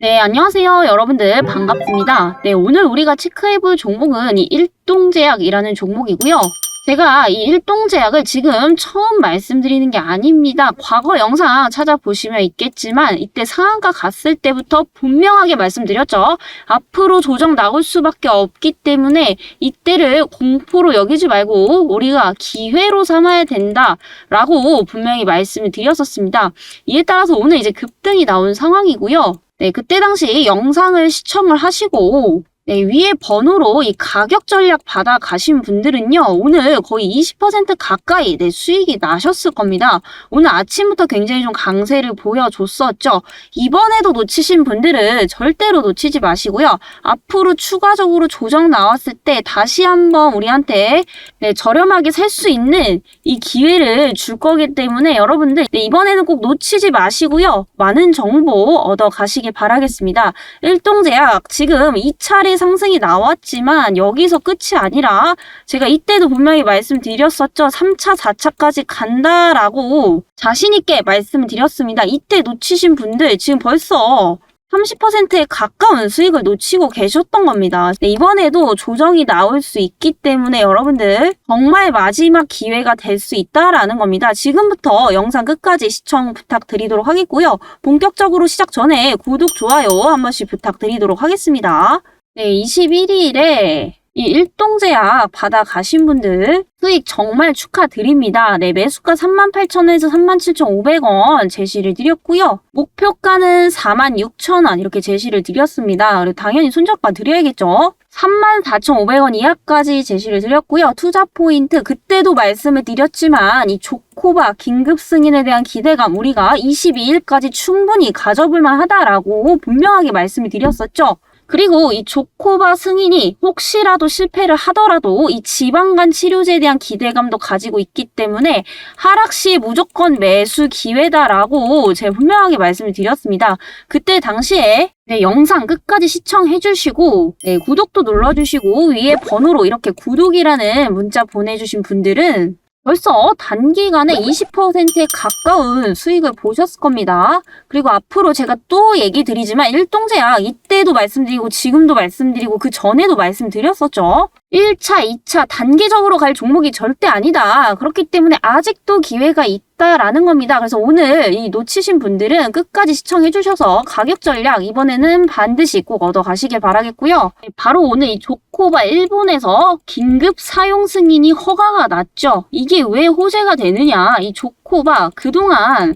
네, 안녕하세요. 여러분들 반갑습니다. 네, 오늘 우리가 체크해볼 종목은 이 일동제약이라는 종목이고요. 제가 이 일동제약을 지금 처음 말씀드리는 게 아닙니다. 과거 영상 찾아보시면 있겠지만 이때 상한가 갔을 때부터 분명하게 말씀드렸죠. 앞으로 조정 나올 수밖에 없기 때문에 이때를 공포로 여기지 말고 우리가 기회로 삼아야 된다라고 분명히 말씀을 드렸었습니다. 이에 따라서 오늘 이제 급등이 나온 상황이고요. 네, 그때 당시 영상을 시청을 하시고 위에 번호로 이 가격 전략 받아 가신 분들은요, 오늘 거의 20% 가까이 수익이 나셨을 겁니다. 오늘 아침부터 굉장히 좀 강세를 보여줬었죠. 이번에도 놓치신 분들은 절대로 놓치지 마시고요. 앞으로 추가적으로 조정 나왔을 때 다시 한번 우리한테 저렴하게 살 수 있는 이 기회를 줄 거기 때문에 여러분들 이번에는 꼭 놓치지 마시고요. 많은 정보 얻어 가시길 바라겠습니다. 일동제약 지금 2차례 상승이 나왔지만 여기서 끝이 아니라 제가 이때도 분명히 말씀드렸었죠. 3차, 4차까지 간다라고 자신있게 말씀을 드렸습니다. 이때 놓치신 분들 지금 벌써 30%에 가까운 수익을 놓치고 계셨던 겁니다. 이번에도 조정이 나올 수 있기 때문에 여러분들 정말 마지막 기회가 될 수 있다라는 겁니다. 지금부터 영상 끝까지 시청 부탁드리도록 하겠고요. 본격적으로 시작 전에 구독, 좋아요 한 번씩 부탁드리도록 하겠습니다. 21일에 이 일동제약 받아 가신 분들 수익 정말 축하드립니다. 매수가 38,000원에서 37,500원 제시를 드렸고요. 목표가는 46,000원 이렇게 제시를 드렸습니다. 그리고 당연히 손절가 드려야겠죠. 34,500원 이하까지 제시를 드렸고요. 투자 포인트 그때도 말씀을 드렸지만 이 조코바 긴급 승인에 대한 기대감 우리가 22일까지 충분히 가져볼 만하다라고 분명하게 말씀을 드렸었죠. 그리고 이 조코바 승인이 혹시라도 실패를 하더라도 이 지방간 치료제에 대한 기대감도 가지고 있기 때문에 하락 시 무조건 매수 기회다라고 제가 분명하게 말씀을 드렸습니다. 그때 당시에 영상 끝까지 시청해 주시고 구독도 눌러주시고 위에 번호로 이렇게 구독이라는 문자 보내주신 분들은 벌써 단기간에 20%에 가까운 수익을 보셨을 겁니다. 그리고 앞으로 제가 또 얘기 드리지만 일동제약 이때도 말씀드리고 지금도 말씀드리고 그 전에도 말씀드렸었죠. 1차, 2차 단기적으로 갈 종목이 절대 아니다. 그렇기 때문에 아직도 기회가 있다라는 겁니다. 그래서 오늘 이 놓치신 분들은 끝까지 시청해 주셔서 가격 전략 이번에는 반드시 꼭 얻어 가시길 바라겠고요. 바로 오늘 이 조코바 일본에서 긴급 사용 승인이 허가가 났죠. 이게 왜 호재가 되느냐. 이 조코바 그동안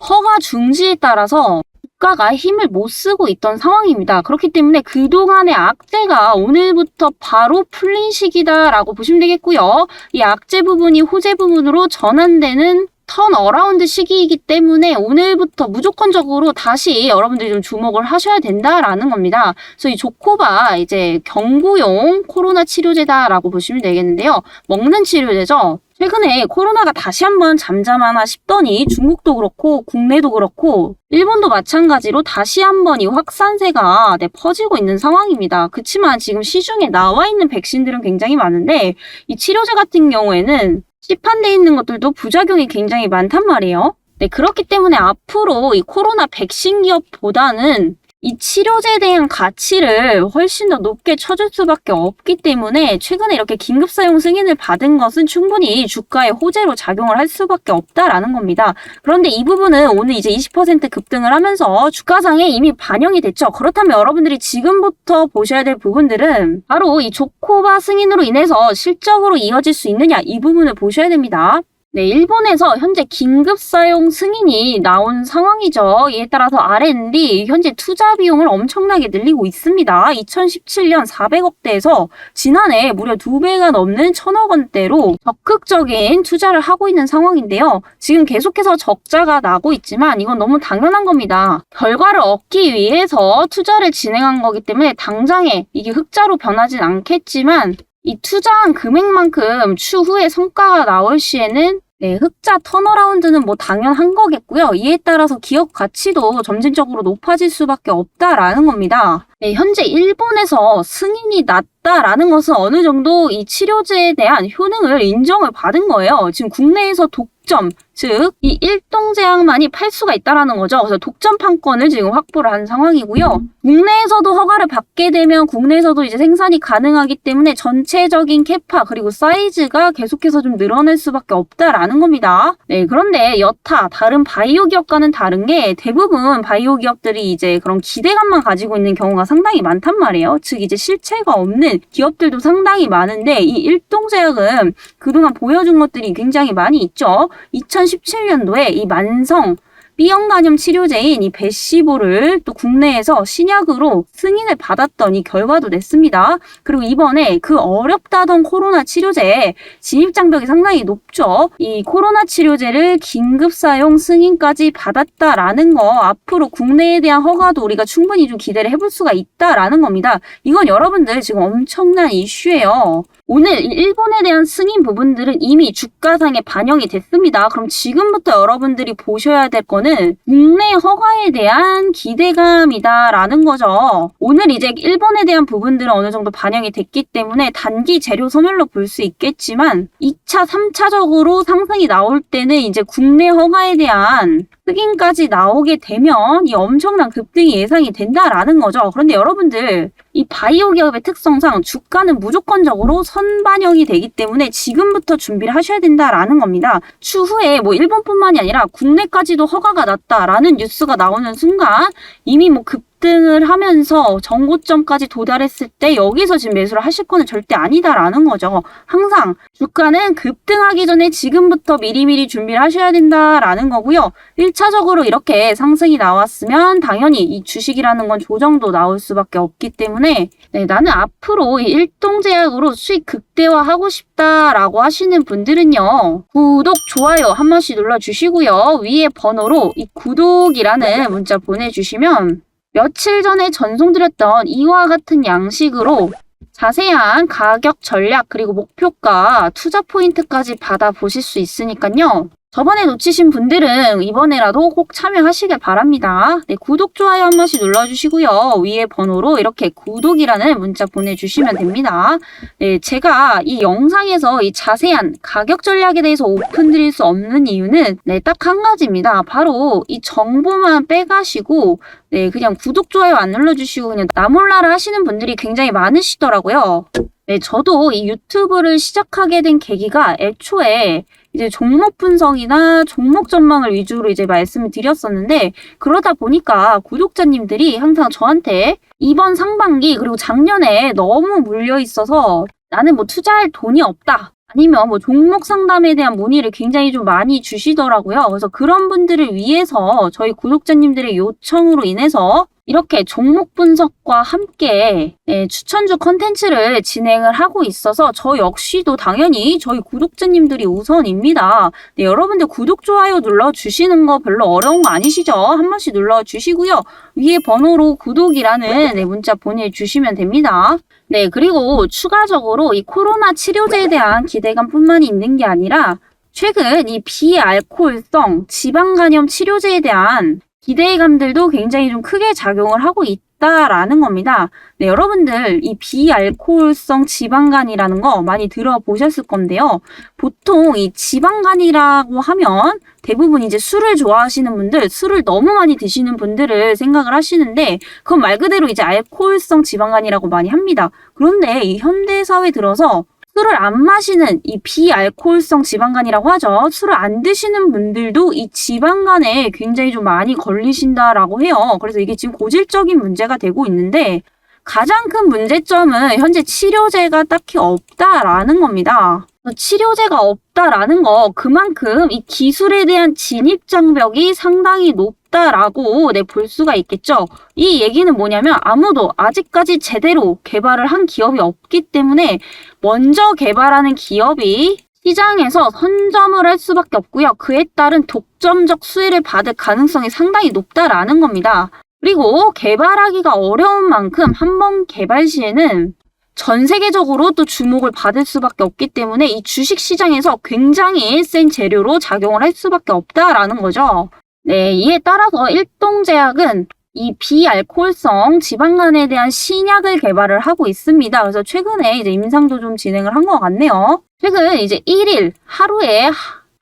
허가 중지에 따라서 국가가 힘을 못 쓰고 있던 상황입니다. 그렇기 때문에 그동안의 악재가 오늘부터 바로 풀린 시기다라고 보시면 되겠고요. 이 악재 부분이 호재 부분으로 전환되는 턴어라운드 시기이기 때문에 오늘부터 무조건적으로 다시 여러분들이 좀 주목을 하셔야 된다라는 겁니다. 그래서 이 조코바 이제 경구용 코로나 치료제다라고 보시면 되겠는데요. 먹는 치료제죠. 최근에 코로나가 다시 한번 잠잠하나 싶더니 중국도 그렇고 국내도 그렇고 일본도 마찬가지로 다시 한번 이 확산세가 퍼지고 있는 상황입니다. 그렇지만 지금 시중에 나와 있는 백신들은 굉장히 많은데 이 치료제 같은 경우에는 시판되어 있는 것들도 부작용이 굉장히 많단 말이에요. 그렇기 때문에 앞으로 이 코로나 백신 기업보다는 이 치료제에 대한 가치를 훨씬 더 높게 쳐줄 수밖에 없기 때문에 최근에 이렇게 긴급 사용 승인을 받은 것은 충분히 주가의 호재로 작용을 할 수밖에 없다라는 겁니다. 그런데 이 부분은 오늘 이제 20% 급등을 하면서 주가상에 이미 반영이 됐죠. 그렇다면 여러분들이 지금부터 보셔야 될 부분들은 바로 이 조코바 승인으로 인해서 실적으로 이어질 수 있느냐 이 부분을 보셔야 됩니다. 일본에서 현재 긴급 사용 승인이 나온 상황이죠. 이에 따라서 R&D 현재 투자 비용을 엄청나게 늘리고 있습니다. 2017년 400억대에서 지난해 무려 2배가 넘는 1000억 원대로 적극적인 투자를 하고 있는 상황인데요. 지금 계속해서 적자가 나고 있지만 이건 너무 당연한 겁니다. 결과를 얻기 위해서 투자를 진행한 거기 때문에 당장에 이게 흑자로 변하진 않겠지만 이 투자한 금액만큼 추후에 성과가 나올 시에는 흑자 턴어라운드는 당연한 거겠고요. 이에 따라서 기업 가치도 점진적으로 높아질 수밖에 없다라는 겁니다. 현재 일본에서 승인이 났다라는 것은 어느 정도 이 치료제에 대한 효능을 인정을 받은 거예요. 지금 국내에서 독점, 즉, 이 일동제약만이 팔 수가 있다라는 거죠. 그래서 독점판권을 지금 확보를 한 상황이고요. 국내에서도 허가를 받게 되면 국내에서도 이제 생산이 가능하기 때문에 전체적인 캐파 그리고 사이즈가 계속해서 좀 늘어날 수밖에 없다라는 겁니다. 네, 그런데 여타 다른 바이오 기업과는 다른 게 대부분 바이오 기업들이 이제 그런 기대감만 가지고 있는 경우가 상당히 많단 말이에요. 즉 이제 실체가 없는 기업들도 상당히 많은데 이 일동제약은 그동안 보여준 것들이 굉장히 많이 있죠. 2017년도에 이 만성 B형 간염 치료제인 이 베시보를 또 국내에서 신약으로 승인을 받았던 이 결과도 냈습니다. 그리고 이번에 그 어렵다던 코로나 치료제 진입 장벽이 상당히 높죠. 이 코로나 치료제를 긴급 사용 승인까지 받았다라는 거 앞으로 국내에 대한 허가도 우리가 충분히 좀 기대를 해볼 수가 있다라는 겁니다. 이건 여러분들 지금 엄청난 이슈예요. 오늘 일본에 대한 승인 부분들은 이미 주가상에 반영이 됐습니다. 그럼 지금부터 여러분들이 보셔야 될 거는 국내 허가에 대한 기대감이다라는 거죠. 오늘 이제 일본에 대한 부분들은 어느 정도 반영이 됐기 때문에 단기 재료 소멸로 볼 수 있겠지만 2차, 3차적으로 상승이 나올 때는 이제 국내 허가에 대한 승인까지 나오게 되면 이 엄청난 급등이 예상이 된다라는 거죠. 그런데 여러분들 이 바이오 기업의 특성상 주가는 무조건적으로 선반영이 되기 때문에 지금부터 준비를 하셔야 된다라는 겁니다. 추후에 뭐 일본뿐만이 아니라 국내까지도 허가가 났다라는 뉴스가 나오는 순간 이미 뭐 급등을 하면서 정고점까지 도달했을 때 여기서 지금 매수를 하실 거는 절대 아니다라는 거죠. 항상 주가는 급등하기 전에 지금부터 미리미리 준비를 하셔야 된다라는 거고요. 1차적으로 이렇게 상승이 나왔으면 당연히 이 주식이라는 건 조정도 나올 수밖에 없기 때문에 나는 앞으로 이 일동제약으로 수익 극대화하고 싶다라고 하시는 분들은요. 구독, 좋아요 한 번씩 눌러주시고요. 위에 번호로 이 구독이라는 문자 보내주시면 며칠 전에 전송드렸던 이와 같은 양식으로 자세한 가격 전략 그리고 목표가 투자 포인트까지 받아보실 수 있으니까요. 저번에 놓치신 분들은 이번에라도 꼭 참여하시길 바랍니다. 네, 구독, 좋아요 한 번씩 눌러주시고요. 위에 번호로 이렇게 구독이라는 문자 보내주시면 됩니다. 네, 제가 이 영상에서 이 자세한 가격 전략에 대해서 오픈드릴 수 없는 이유는 딱 한 가지입니다. 바로 이 정보만 빼가시고 그냥 구독, 좋아요 안 눌러주시고 그냥 나 몰라라 하시는 분들이 굉장히 많으시더라고요. 네, 저도 이 유튜브를 시작하게 된 계기가 애초에 이제 종목 분석이나 종목 전망을 위주로 이제 말씀을 드렸었는데 그러다 보니까 구독자님들이 항상 저한테 이번 상반기 그리고 작년에 너무 물려 있어서 나는 뭐 투자할 돈이 없다. 아니면 뭐 종목 상담에 대한 문의를 굉장히 좀 많이 주시더라고요. 그래서 그런 분들을 위해서 저희 구독자님들의 요청으로 인해서 이렇게 종목 분석과 함께 추천주 컨텐츠를 진행을 하고 있어서 저 역시도 당연히 저희 구독자님들이 우선입니다. 여러분들 구독, 좋아요 눌러주시는 거 별로 어려운 거 아니시죠? 한 번씩 눌러주시고요. 위에 번호로 구독이라는 문자 보내주시면 됩니다. 그리고 추가적으로 이 코로나 치료제에 대한 기대감뿐만이 있는 게 아니라 최근 이 비알코올성 지방간염 치료제에 대한 기대감들도 굉장히 좀 크게 작용을 하고 있다라는 겁니다. 여러분들 이 비알코올성 지방간이라는 거 많이 들어보셨을 건데요. 보통 이 지방간이라고 하면 대부분 이제 술을 좋아하시는 분들, 술을 너무 많이 드시는 분들을 생각을 하시는데 그건 말 그대로 이제 알코올성 지방간이라고 많이 합니다. 그런데 이 현대사회 들어서 술을 안 마시는 이 비알코올성 지방간이라고 하죠. 술을 안 드시는 분들도 이 지방간에 굉장히 좀 많이 걸리신다라고 해요. 그래서 이게 지금 고질적인 문제가 되고 있는데 가장 큰 문제점은 현재 치료제가 딱히 없다라는 겁니다. 치료제가 없다라는 거 그만큼 이 기술에 대한 진입 장벽이 상당히 높다라고 볼 수가 있겠죠. 이 얘기는 뭐냐면 아무도 아직까지 제대로 개발을 한 기업이 없기 때문에 먼저 개발하는 기업이 시장에서 선점을 할 수밖에 없고요. 그에 따른 독점적 수혜를 받을 가능성이 상당히 높다라는 겁니다. 그리고 개발하기가 어려운 만큼 한번 개발 시에는 전 세계적으로 또 주목을 받을 수밖에 없기 때문에 이 주식 시장에서 굉장히 센 재료로 작용을 할 수밖에 없다라는 거죠. 이에 따라서 일동제약은 이 비알코올성 지방간에 대한 신약을 개발을 하고 있습니다. 그래서 최근에 이제 임상도 좀 진행을 한 것 같네요. 최근 이제 1일 하루에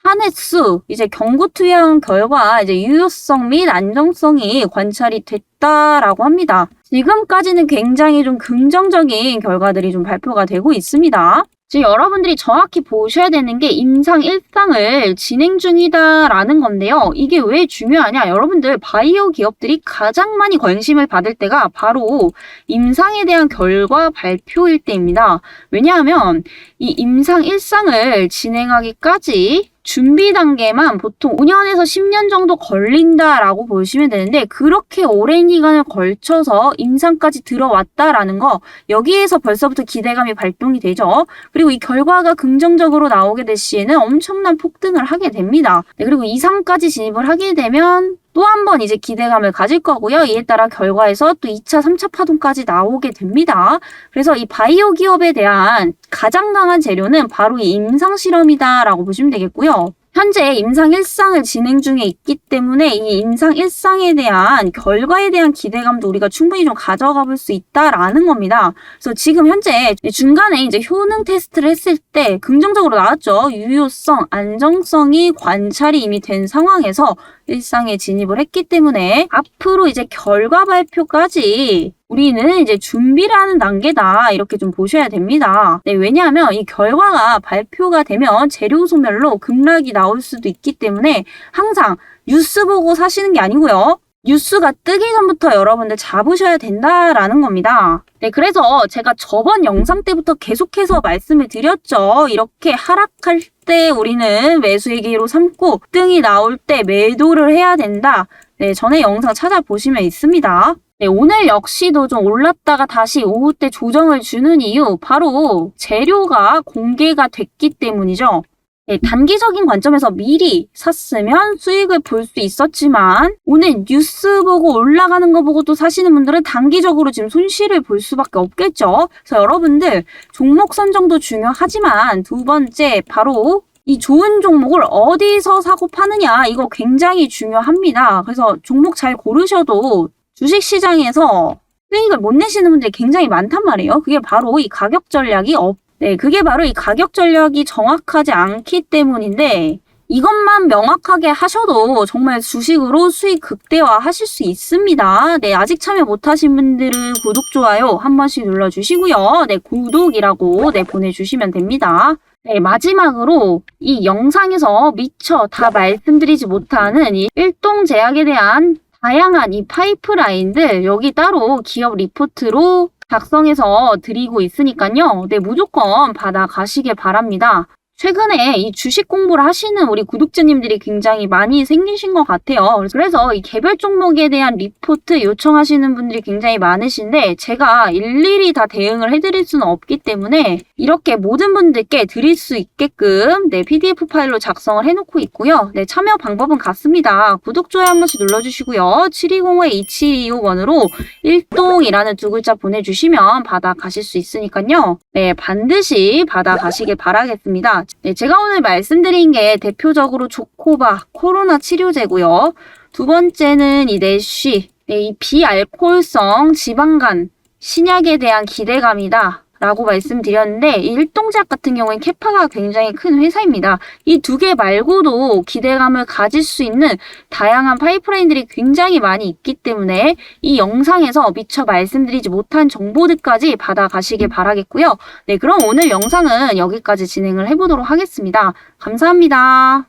한해수, 이제 경구투영 결과 이제 유효성 및 안정성이 관찰이 됐다라고 합니다. 지금까지는 굉장히 좀 긍정적인 결과들이 좀 발표가 되고 있습니다. 지금 여러분들이 정확히 보셔야 되는 게 임상 1상을 진행 중이다라는 건데요. 이게 왜 중요하냐? 여러분들 바이오 기업들이 가장 많이 관심을 받을 때가 바로 임상에 대한 결과 발표일 때입니다. 왜냐하면 이 임상 1상을 진행하기까지 준비 단계만 보통 5년에서 10년 정도 걸린다라고 보시면 되는데 그렇게 오랜 기간을 걸쳐서 임상까지 들어왔다라는 거 여기에서 벌써부터 기대감이 발동이 되죠. 그리고 이 결과가 긍정적으로 나오게 될 시에는 엄청난 폭등을 하게 됩니다. 네, 그리고 2상까지 진입을 하게 되면 또 한 번 이제 기대감을 가질 거고요. 이에 따라 결과에서 또 2차, 3차 파동까지 나오게 됩니다. 그래서 이 바이오 기업에 대한 가장 강한 재료는 바로 이 임상 실험이다라고 보시면 되겠고요. 현재 임상 1상을 진행 중에 있기 때문에 이 임상 1상에 대한 결과에 대한 기대감도 우리가 충분히 좀 가져가 볼 수 있다라는 겁니다. 그래서 지금 현재 중간에 이제 효능 테스트를 했을 때 긍정적으로 나왔죠. 유효성, 안정성이 관찰이 이미 된 상황에서 1상에 진입을 했기 때문에 앞으로 이제 결과 발표까지 우리는 이제 준비를 하는 단계다 이렇게 좀 보셔야 됩니다. 네, 왜냐하면 이 결과가 발표가 되면 재료 소멸로 급락이 나올 수도 있기 때문에 항상 뉴스 보고 사시는 게 아니고요. 뉴스가 뜨기 전부터 여러분들 잡으셔야 된다라는 겁니다. 네, 그래서 제가 저번 영상 때부터 계속해서 말씀을 드렸죠. 이렇게 하락할 때 우리는 매수의 기회로 삼고 등이 나올 때 매도를 해야 된다. 네, 전에 영상 찾아보시면 있습니다. 네, 오늘 역시도 좀 올랐다가 다시 오후 때 조정을 주는 이유 바로 재료가 공개가 됐기 때문이죠. 네, 단기적인 관점에서 미리 샀으면 수익을 볼 수 있었지만 오늘 뉴스 보고 올라가는 거 보고 또 사시는 분들은 단기적으로 지금 손실을 볼 수밖에 없겠죠. 그래서 여러분들 종목 선정도 중요하지만 두 번째 바로 이 좋은 종목을 어디서 사고 파느냐 이거 굉장히 중요합니다. 그래서 종목 잘 고르셔도 주식시장에서 수익을 못 내시는 분들이 굉장히 많단 말이에요. 그게 바로 이 가격 전략이 그게 바로 이 가격 전략이 정확하지 않기 때문인데 이것만 명확하게 하셔도 정말 주식으로 수익 극대화 하실 수 있습니다. 네, 아직 참여 못하신 분들은 구독, 좋아요 한 번씩 눌러주시고요. 네, 구독이라고 보내주시면 됩니다. 네, 마지막으로 이 영상에서 미처 다 말씀드리지 못하는 이 일동제약에 대한 다양한 이 파이프라인들 여기 따로 기업 리포트로 작성해서 드리고 있으니까요. 네, 무조건 받아가시길 바랍니다. 최근에 이 주식 공부를 하시는 우리 구독자님들이 굉장히 많이 생기신 것 같아요. 그래서 이 개별 종목에 대한 리포트 요청하시는 분들이 굉장히 많으신데 제가 일일이 다 대응을 해드릴 수는 없기 때문에 이렇게 모든 분들께 드릴 수 있게끔 PDF 파일로 작성을 해놓고 있고요. 네, 참여 방법은 같습니다. 구독, 좋아요 한 번씩 눌러주시고요. 7205-2725번으로 일동이라는 두 글자 보내주시면 받아가실 수 있으니까요. 네, 반드시 받아가시길 바라겠습니다. 네, 제가 오늘 말씀드린 게 대표적으로 조코바 코로나 치료제고요. 두 번째는 이 내쉬, 이 비알코올성 지방간 신약에 대한 기대감이다 라고 말씀드렸는데 이 일동제약 같은 경우엔 캐파가 굉장히 큰 회사입니다. 이 두 개 말고도 기대감을 가질 수 있는 다양한 파이프라인들이 굉장히 많이 있기 때문에 이 영상에서 미처 말씀드리지 못한 정보들까지 받아가시길 바라겠고요. 네, 그럼 오늘 영상은 여기까지 진행을 해보도록 하겠습니다. 감사합니다.